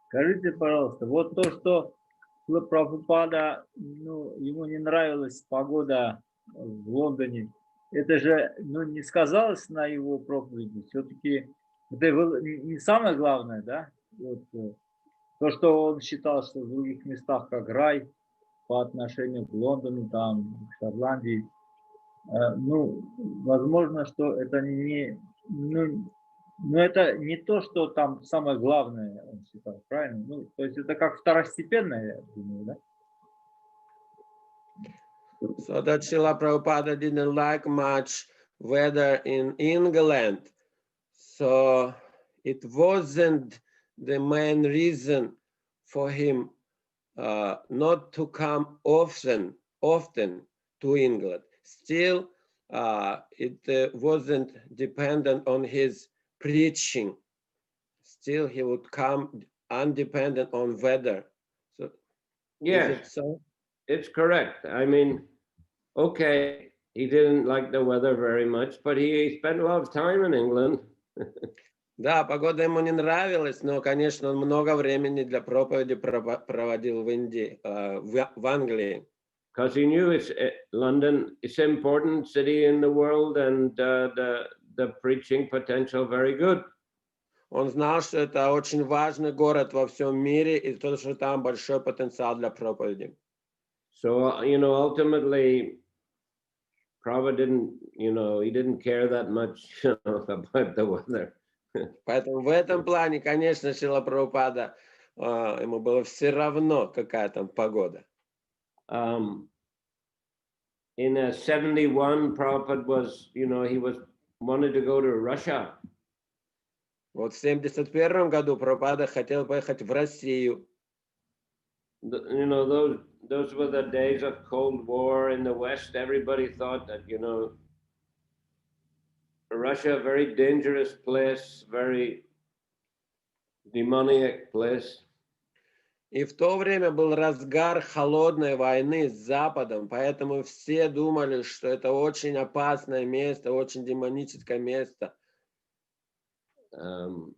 скажите, пожалуйста, вот то, что Прабхупада, ему не нравилась погода в Лондоне, это же не сказалось на его проповеди. Все-таки это было не самое главное, да? Вот, То, что он считал, что в других местах как рай по отношению к Лондону, там, к Шотландии, ну, возможно, что это это не то, что там самое главное, он считал, правильно? Ну, то есть это как второстепенное, я думаю, да? So that Srila Prabhupada didn't like much weather in England. So it wasn't the main reason for him not to come often to England. Still, it wasn't dependent on his preaching. Still, he would come undependent on weather. So, Yes, is it so? it's correct. I mean, okay, he didn't like the weather very much, but he spent a lot of time in England. Да, погода ему не нравилась, но, конечно, он много времени для проповеди проводил в Индии, в Англии. Because he knew London is an important city in the world, and the preaching potential very good. Он знал, что это очень важный город во всем мире, и то, что там большой потенциал для проповеди. So, ultimately, Prabhupada didn't, he didn't care that much about the weather. Поэтому в этом плане, конечно, Шрила Прабхупада, ему было все равно, какая там погода. In 71, Prabhupada was, he wanted to go to Russia. Вот в 71 году Прабхупада хотел поехать в Россию. Those were the days of Cold War in the West. Everybody thought that, Russia, a very dangerous place, very demoniac place. И в то время был разгар холодной войны с Западом, поэтому все думали, что это очень опасное место, очень демоническое место. So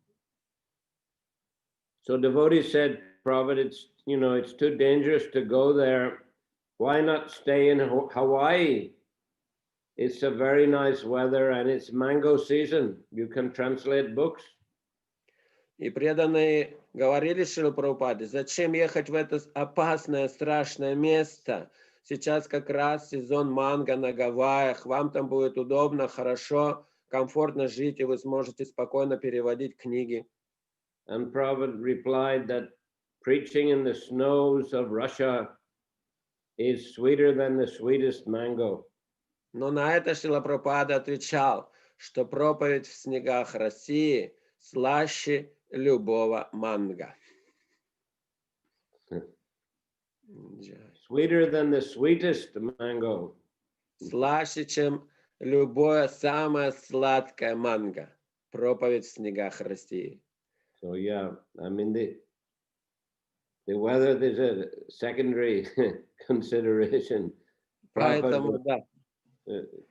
devotees said, Prabhupada, it's too dangerous to go there. Why not stay in Hawaii? It's a very nice weather and it's mango season. You can translate books. И преданные говорили Шриле Прабхупаде, зачем ехать в это опасное, страшное место? Сейчас как раз сезон манго на Гавайях, вам там будет удобно, хорошо, комфортно жить, и вы сможете спокойно переводить книги. And Prabhupada replied that preaching in the snows of Russia is sweeter than the sweetest mango. Но на это Шрила Прабхупада отвечал, что проповедь в снегах России слаще любого манго. Sweeter than the sweetest mango. Слаще, чем любое самое сладкое манго. Проповедь в снегах России. So yeah, I mean the weather is a secondary consideration. Поэтому, да.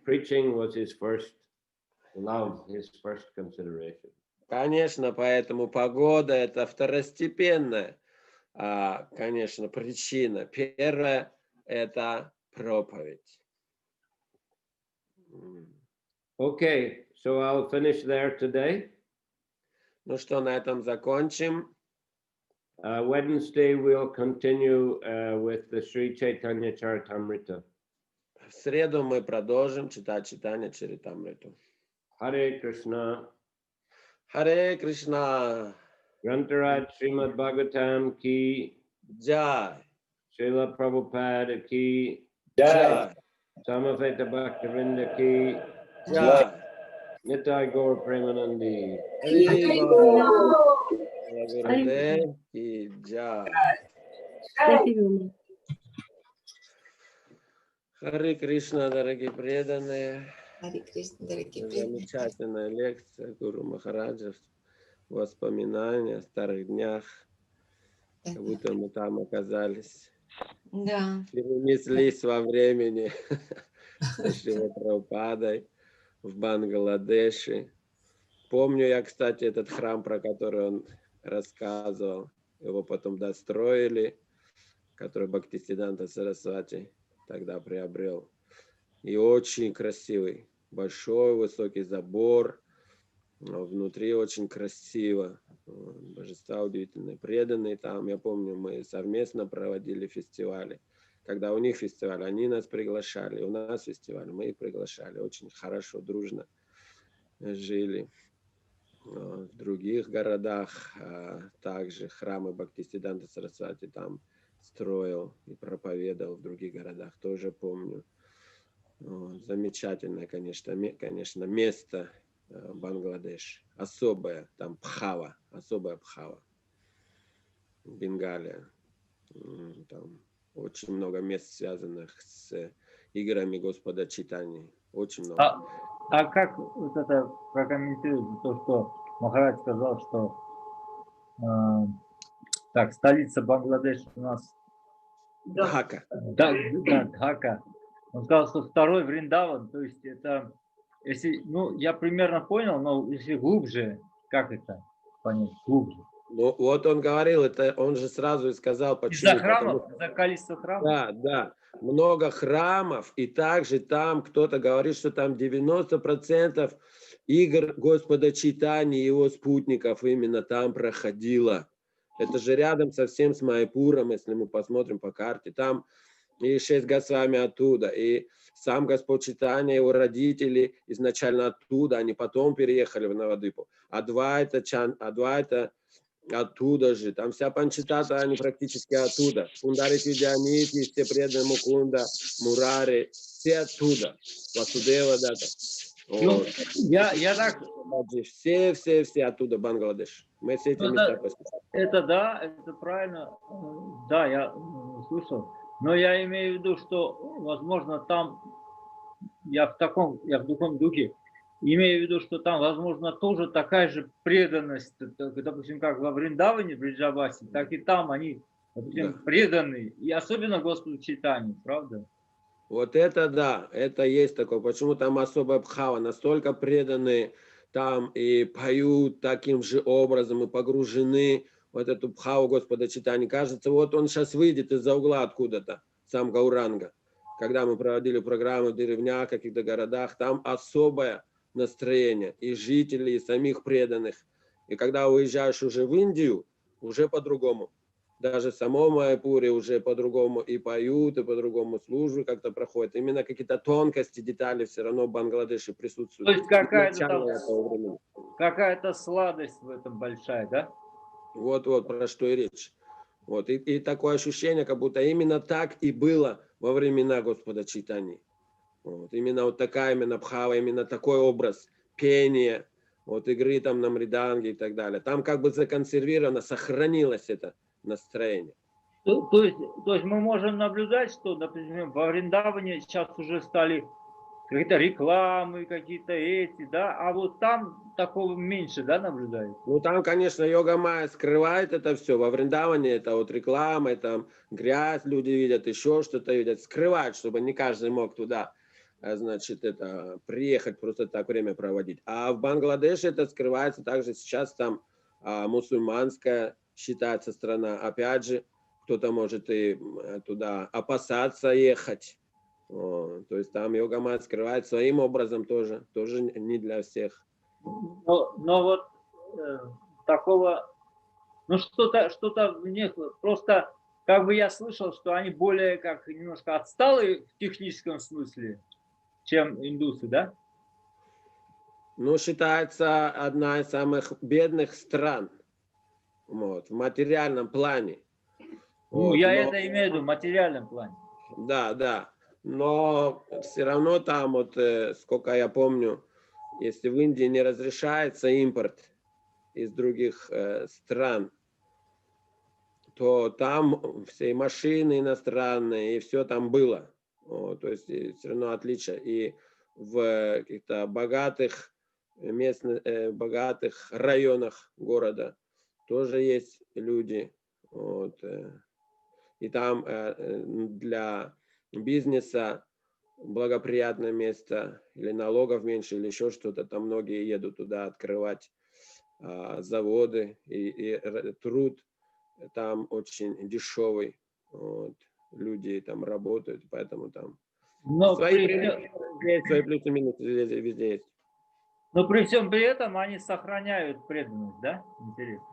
Preaching was his first love, his first consideration. Конечно, поэтому погода это второстепенная, конечно, причина. Первая это проповедь. Okay, so I'll finish there today. Ну что, на этом закончим. Wednesday we'll continue with the Sri Chaitanya Charitamrita. В среду мы продолжим читать Чайтанья Чаритамриту. Hare Krishna. Харе Кришна. Grantaraj Srimad Bhagavatam ki. Jai. Srila Prabhupada ki. Jai. Samaveta Bhaktivinoda ki. Jai. Nitai Gaur Premanandi. Гурудев и Джай. Харе Кришна, дорогие преданные. Харе Кришна, дорогие преданные. Замечательная лекция Гуру Махараджа. Воспоминания о старых днях. Как будто мы там оказались. Да. Перенеслись во времени с Шрилой Прабхупадой в Бангладеше. Помню я, кстати, этот храм, про который он рассказывал. Его потом достроили, который Бхактисиданта Сарасвати тогда приобрел. И очень красивый. Большой, высокий забор. Внутри очень красиво. Божества удивительные, преданные там. Я помню, мы совместно проводили фестивали. Когда у них фестиваль, они нас приглашали. У нас фестиваль, мы их приглашали. Очень хорошо, дружно жили. В других городах также храмы Бхактисиданта Сарасвати там строил и проповедовал в других городах, тоже помню. Замечательное, конечно, место Бангладеш. Особое, там Бхава, особая Бхава. Бенгалия. Там очень много мест, связанных с играми Господа Чайтаньи. Очень много. А как вот это прокомментируете то, что Махарадж сказал, что так, столица Бангладеш у нас Дхака. Да, Дхака. Он сказал, что второй Вриндаван, то есть это, если, ну, я примерно понял, но если глубже, как это понять, глубже? Ну, вот он говорил, это он же сразу и сказал, почему. Из-за храмов, из-за количества храмов? Да, да, много храмов, и также там кто-то говорит, что там 90% игр Господа Чайтаньи и его спутников именно там проходило. Это же рядом совсем с Майпуром, если мы посмотрим по карте. Там и 6 Госвами оттуда, и сам Господь Чайтанья, его родители изначально оттуда, они потом переехали в Навадвипу. А два это оттуда же. Там вся Панчатата, они практически оттуда. Пундарити Дьянити, все преданные Мукунда, Мурари, все оттуда. Васудева, да. Ну, я так... Все оттуда, Бангладеш. Мы с этим это да, это правильно. Да, я слышал. Но я имею в виду, что, возможно, там, я в таком духе, имею в виду, что там, возможно, тоже такая же преданность, допустим, как во Вриндаване, в Бриджавасе, так и там они, допустим, да, преданные, и особенно Господу Чайтаньи, правда? Вот это да, это есть такое. Почему там особая Бхава, настолько преданные там и поют таким же образом, и погружены в вот эту Бхаву Господа Чайтаньи. Кажется, вот он сейчас выйдет из-за угла откуда-то, сам Гауранга. Когда мы проводили программы в деревнях, каких-то городах, там особое настроение и жителей, и самих преданных. И когда уезжаешь уже в Индию, уже по-другому. Даже в самом Майпуре уже по-другому и поют, и по-другому службы как-то проходят. Именно какие-то тонкости, детали все равно в Бангладеше присутствуют. То есть какая-то сладость в этом большая, да? Вот, про что и речь. Вот. И такое ощущение, как будто именно так и было во времена Господа Чайтаньи. Вот. Именно вот такая именно Бхава, именно такой образ пения, вот игры там на мриданге и так далее. Там как бы законсервировано, сохранилось это настроение. То есть мы можем наблюдать, что, например, во Вриндаване сейчас уже стали какие-то рекламы, какие-то эти, да, а вот там такого меньше, да, наблюдают? Ну там, конечно, йога майя скрывает это все. Во Вриндаване это вот реклама, там грязь люди видят, еще что-то видят, скрывают, чтобы не каждый мог туда, значит, это приехать просто так время проводить. А в Бангладеше это скрывается также сейчас там мусульманская считается страна. Опять же, кто-то может и туда опасаться ехать. То есть там йога майя скрывает своим образом тоже не для всех. Но вот такого, ну что-то в них просто, как бы я слышал, что они более как немножко отсталые в техническом смысле, чем индусы, да? Ну, считается одна из самых бедных стран, вот, в материальном плане. Ну, вот, это имею в виду, в материальном плане. Да. Но все равно там, вот, сколько я помню, если в Индии не разрешается импорт из других стран, то там все машины иностранные, и все там было. Вот, то есть все равно отличие. И в каких-то богатых богатых районах города тоже есть люди. Вот, и там для бизнеса благоприятное место, или налогов меньше, или еще что-то. Там многие едут туда открывать заводы, и труд там очень дешевый. Вот. Люди там работают, поэтому там свои плюсы и минусы везде есть. Но при всем при этом они сохраняют преданность, да? Интересно.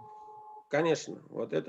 Конечно, вот это